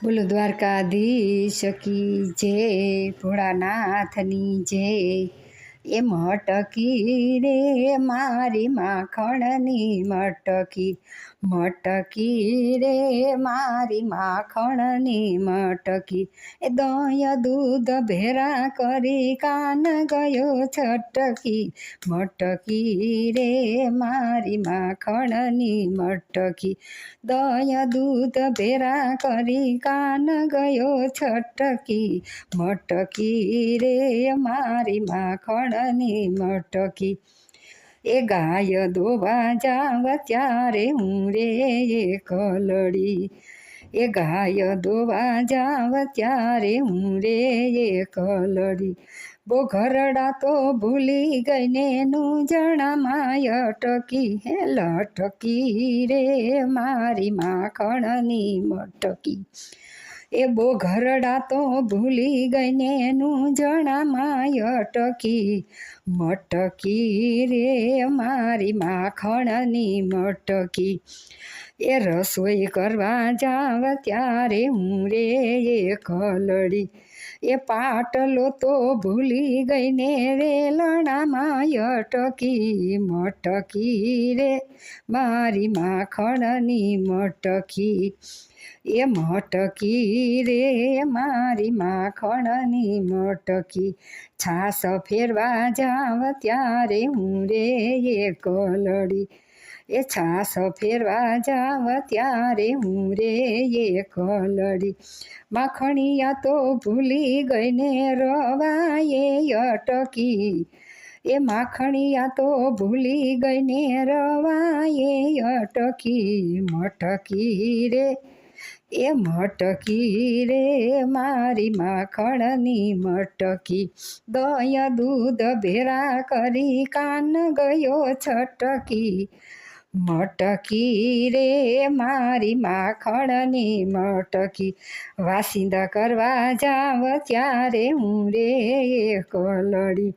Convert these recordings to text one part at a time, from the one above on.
બોલો દ્વારકાધીશ કી જય, ભોળાનાથની જય। એ મટકી રે મારી માખણની મટકી, મટકી રે મારી માખણની મટકી। એ દહીં દૂધ ભેરા કરી કાન ગયો છટકી, મટકી રે મારી માખણની મટકી। દહીં દૂધ ભેરા કરી કાન ગયો છટકી, મટકી રે મારી માખણની મટકી। એ ગાય દોવા જાવ ત્યારે હું રે એકલડી, એ ગાય દોવા જાવ ત્યારે હું રે એકલડી। બોઘરડા તો ભૂલી ગઈ ને જણામાં અટકી, હે લટકી રે મારી માખણની મટકી। એ બોઘરડા તો ભૂલી ગઈ ને જણામાં અટકી, મટકી રે મારી માખણની મટકી। એ રસોઈ કરવા જાવ ત્યારે હું રે એકલડી, એ પાટલો તો ભૂલી ગઈ ને વેલણામાં અટકી, મટકી રે મારી માખણની મટકી। એ મટકી રે મારી માખણની મટકી। છાસ ફેરવા જાવ ત્યારે હું રે એકલડી, એ છાસ ફેરવા જાવ ત્યારે હું રે એકલડી। માખણિયા તો ભૂલી ગઈ ને રવાએ અટકી, એ માખણિયા તો ભૂલી ગઈ ને રવાએ અટકી, મટકી રે એ મટકી રે મારી માખણની મટકી। દહીં દૂધ ભેરા કરી કાન ગયો છટકી, મટકી રે મારી માખણની મટકી। વાસિંદા કરવા જાવ ત્યારે હું રે એકલડી,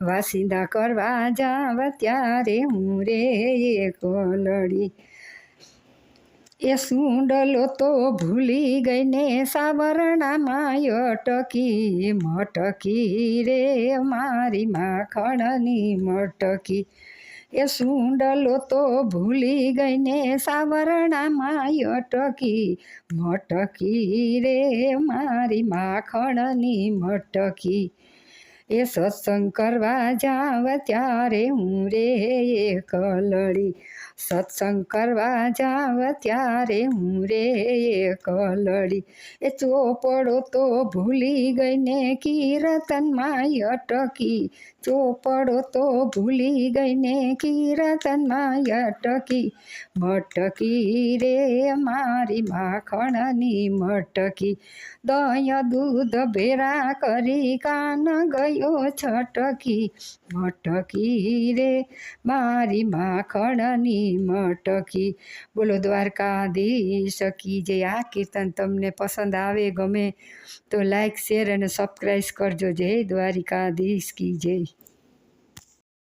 વાસિંદા કરવા જાવ ત્યારે હું રે એકલડી। એ સુંડલો તો ભૂલી ગઈ ને સાવરણામાં અટકી, મટકી રે મારી માખણની મટકી। એ સુંડલો તો ભૂલી ગઈ ને સાવરણામાં અટકી, મટકી રે મારી માખણની મટકી। એ સત્સંગ કરવા જાવ ત્યારે હું રે એકલડી, સત્સંગ કરવા જાવ ત્યારે હું રે એકલડી। એ ચોપડો તો ભૂલી ગઈ ને કીર્તનમાં અટકી, ચોપડો તો ભૂલી ગઈ ને કીર્તનમાં અટકી, મટકી રે મારી માખણની મટકી। દહીં દૂધ ભેરા કરી કાન ગયો છટકી, મટકી રે મારી માખણની મટકી। બોલો દ્વારકાધીશ કી જય। આ કીર્તન તમને પસંદ આવે, ગમે તો લાઈક, શેર અને સબસ્ક્રાઈબ કરજો। જય દ્વારિકાધીશ કી જય।